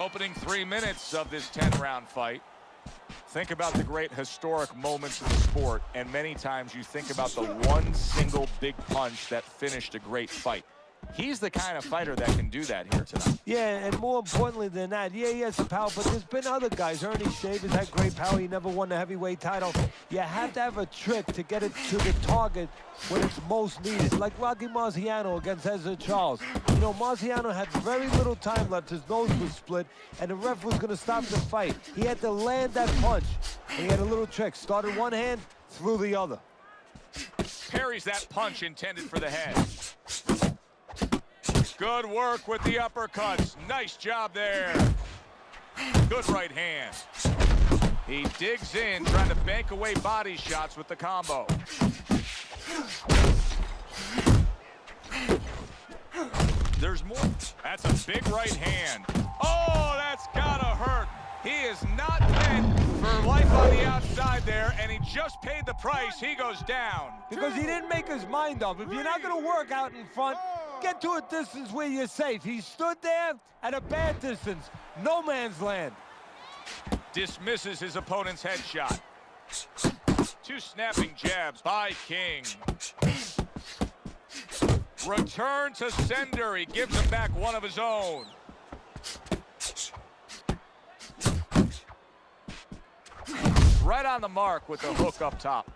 Opening 3 minutes of this 10-round fight. Think about the great historic moments of the sport, and many times you think about the one single big punch that finished a great fight. He's the kind of fighter that can do that here tonight. Yeah, and more importantly than that, yeah, he has the power, but there's been other guys. Ernie Shavers had great power. He never won the heavyweight title. You have to have a trick to get it to the target when it's most needed, like Rocky Marciano against Ezra Charles. You know, Marciano had very little time left. His nose was split, and the ref was going to stop the fight. He had to land that punch, and he had a little trick. Started one hand, threw the other. Parries that punch intended for the head. Good work with the uppercuts. Nice job there. Good right hand. He digs in, trying to bank away body shots with the combo. There's more. That's a big right hand. Oh, that's gotta hurt. He is not meant for life on the outside there, and he just paid the price. He goes down. Because he didn't make his mind up. If you're not going to work out in front, get to a distance where you're safe. He stood there at a bad distance. No man's land. Dismisses his opponent's headshot. Two snapping jabs by King. Return to sender. He gives him back one of his own. Right on the mark with the hook up top.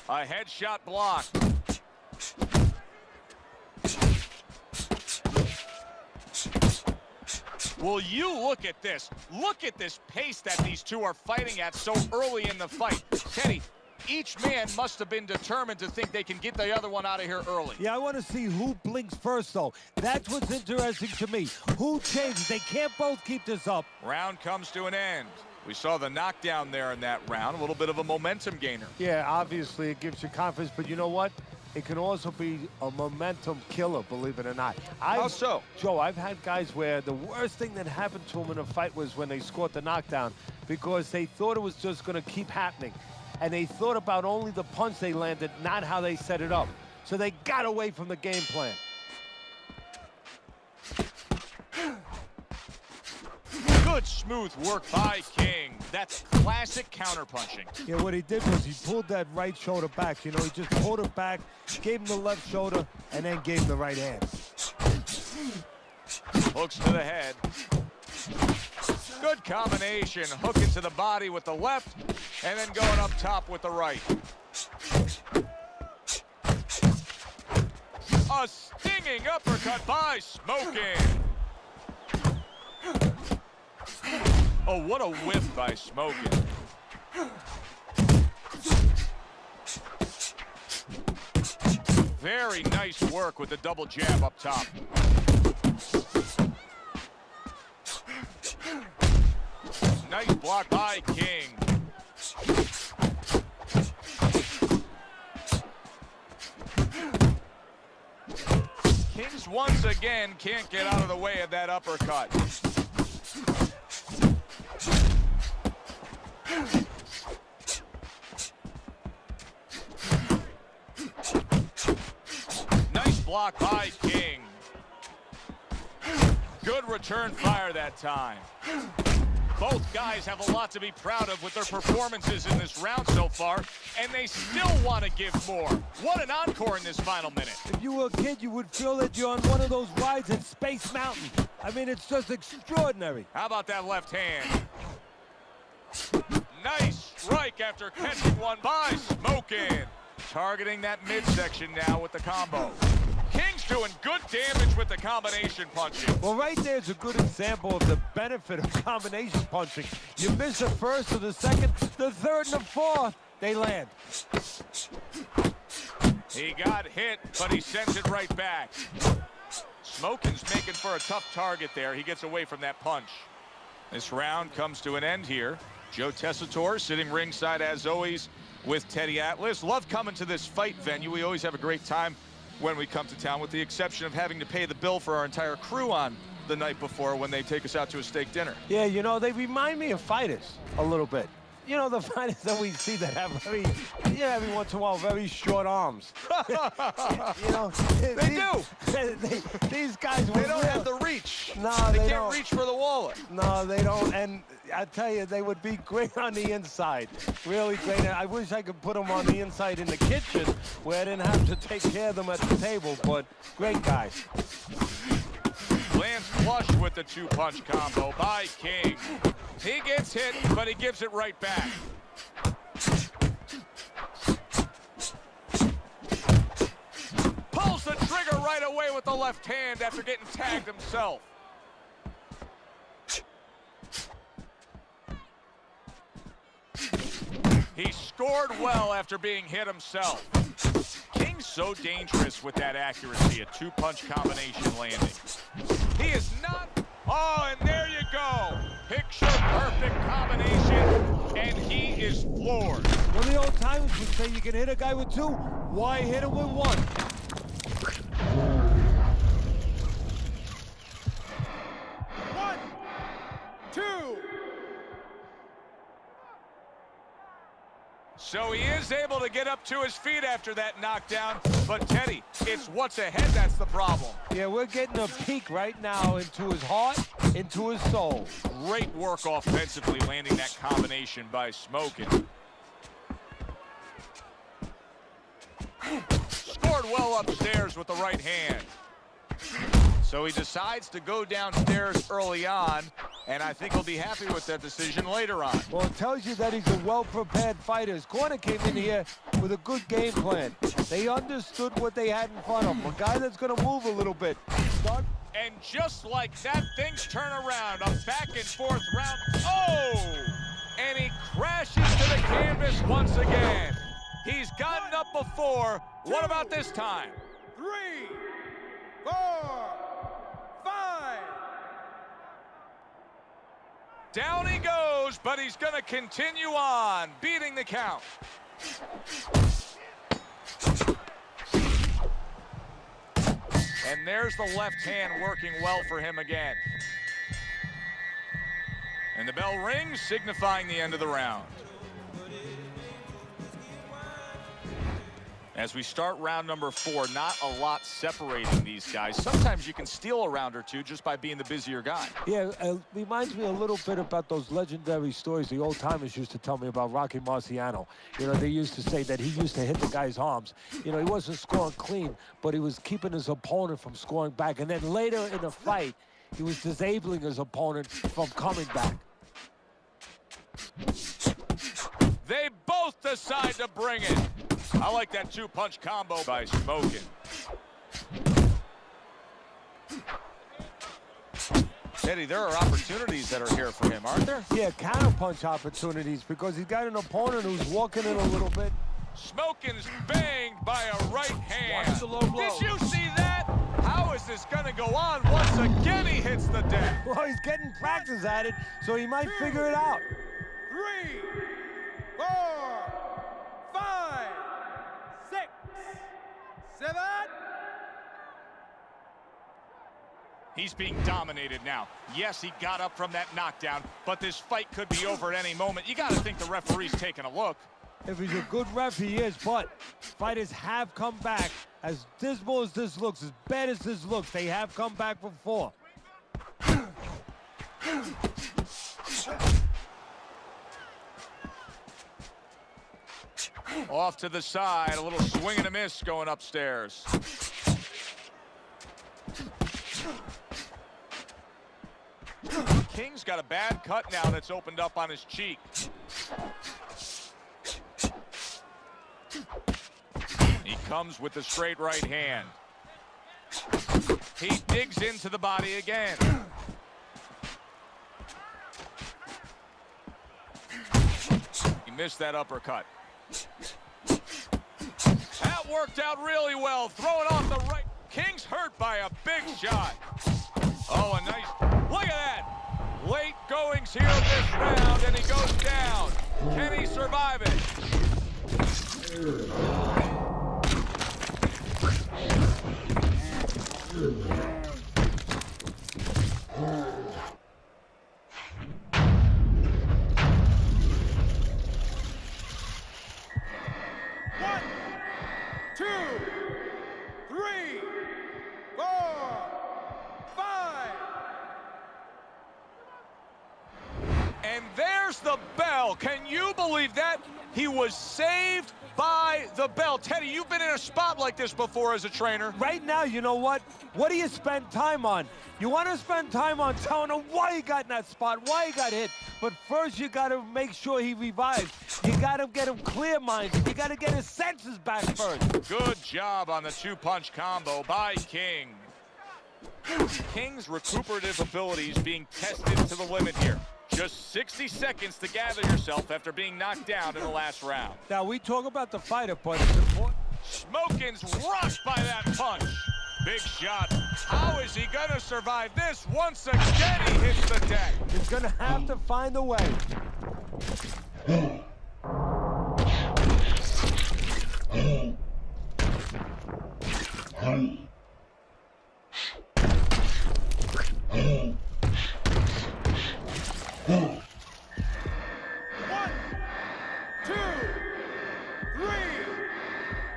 A headshot blocked. Will you look at this? Look at this pace that these two are fighting at so early in the fight. Teddy, each man must have been determined to think they can get the other one out of here early. Yeah, I want to see who blinks first, though. That's what's interesting to me. Who changes? They can't both keep this up. Round comes to an end. We saw the knockdown there in that round, a little bit of a momentum gainer. Yeah, obviously it gives you confidence, but you know what? It can also be a momentum killer, believe it or not. How so? Joe, I've had guys where the worst thing that happened to them in a fight was when they scored the knockdown because they thought it was just going to keep happening. And they thought about only the punch they landed, not how they set it up. So they got away from the game plan. Good smooth work by King. That's classic counterpunching. Yeah, what he did was he pulled that right shoulder back. You know, he just pulled it back, gave him the left shoulder, and then gave him the right hand. Hooks to the head. Good combination. Hook into the body with the left, and then going up top with the right. A stinging uppercut by Smokin'. Oh, what a whiff by Smokin'. Very nice work with the double jab up top. Nice block by King. Kings once again can't get out of the way of that uppercut. Nice block by King. Good return fire that time. Both guys have a lot to be proud of with their performances in this round so far, and they still want to give more. What an encore in this final minute. If you were a kid, you would feel that you're on one of those rides at Space Mountain. I mean, it's just extraordinary. How about that left hand? Nice strike after catching one by Smokin'. Targeting that midsection now with the combo. King's doing good damage with the combination punching. Well, right there's a good example of the benefit of combination punching. You miss the first or the second, the third and the fourth, they land. He got hit, but he sends it right back. Smokin's making for a tough target there. He gets away from that punch. This round comes to an end here. Joe Tessitore sitting ringside as always with Teddy Atlas. Love coming to this fight venue. We always have a great time when we come to town, with the exception of having to pay the bill for our entire crew on the night before when they take us out to a steak dinner. Yeah, you know, they remind me of fighters a little bit. You know, the fighters that we see that have very, every once in a while, very short arms. You know, They do. These guys, They don't have the reach. No, they they can't don't. reach for the wallet. No, they don't. And I tell you, they would be great on the inside. Really great. And I wish I could put them on the inside in the kitchen where I didn't have to take care of them at the table. But great guys. Lands flush with the two-punch combo by King. He gets hit, but he gives it right back. Pulls the trigger right away with the left hand after getting tagged himself. He scored well after being hit himself. King's so dangerous with that accuracy, a two-punch combination landing. He is not... Oh, and there you go. Picture-perfect combination, and he is floored. Well, the old timers would say you can hit a guy with two. Why hit him with one? One, two. So he is able to get up to his feet after that knockdown. But, Teddy, it's what's ahead that's the problem. Yeah, we're getting a peek right now into his heart, into his soul. Great work offensively landing that combination by Smokin'. Scored well upstairs with the right hand. So he decides to go downstairs early on, and I think he'll be happy with that decision later on. Well, it tells you that he's a well-prepared fighter. His corner came in here with a good game plan. They understood what they had in front of them. A guy that's going to move a little bit. And just like that, things turn around. A back-and-forth round. Oh! And he crashes to the canvas once again. He's gotten up before. What about this time? 3, 4, 5. Down he goes, but he's going to continue on, beating the count. And there's the left hand working well for him again. And the bell rings, signifying the end of the round. As we start round number 4, not a lot separating these guys. Sometimes you can steal a round or two just by being the busier guy. Yeah, it reminds me a little bit about those legendary stories the old-timers used to tell me about Rocky Marciano. You know, they used to say that he used to hit the guy's arms. You know, he wasn't scoring clean, but he was keeping his opponent from scoring back. And then later in the fight, he was disabling his opponent from coming back. They both decide to bring it. I like that two-punch combo by Smokin'. Eddie, there are opportunities that are here for him, aren't there? Yeah, counter-punch opportunities because he's got an opponent who's walking in a little bit. Smokin's banged by a right hand. Watch the low blow. Did you see that? How is this going to go on? Once again, he hits the deck. Well, he's getting practice at it, so he might figure it out. 3, 4, 5, 6, 7. He's being dominated now. Yes, he got up from that knockdown, but this fight could be over at any moment. You got to think the referee's taking a look. If he's a good ref, he is, but fighters have come back. As dismal as this looks, as bad as this looks, they have come back before. Off to the side, a little swing and a miss going upstairs. King's got a bad cut now that's opened up on his cheek. He comes with the straight right hand. He digs into the body again. He missed that uppercut. That worked out really well. Throwing off the right. King's hurt by a big shot. Oh, a nice, look at that. Late goings here this round, and he goes down. Can he survive it? 2, 3, 4, 5. And there's the bell. Can you believe that? He was saved by the bell. Teddy, you've been in a spot like this before as a trainer. Right now, you know what? What do you spend time on? You want to spend time on telling him why he got in that spot, why he got hit. But first, you got to make sure he revives. You got to get him clear-minded. You got to get his senses back first. Good job on the two-punch combo by King. King's recuperative abilities being tested to the limit here. Just 60 seconds to gather yourself after being knocked down in the last round. Now, we talk about the fighter, but it's important. Smokin's rushed by that punch. Big shot. How is he gonna survive this? Once again, he hits the deck. He's going to have to find a way. One, 2, 3,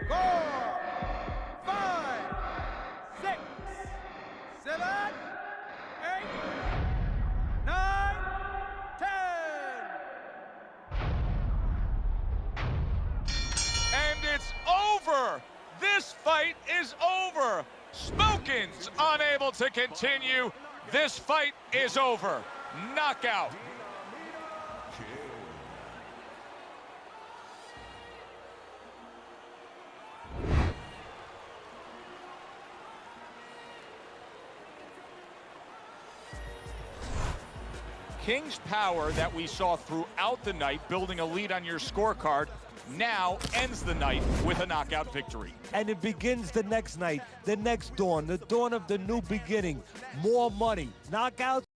4, 5, 6, 7, 8, 9, 10. And it's over. This fight is over. Smokin's unable to continue. This fight is over. Knockout. King's power that we saw throughout the night, building a lead on your scorecard, now ends the night with a knockout victory. And it begins the next night, the next dawn, the dawn of the new beginning. More money, knockouts.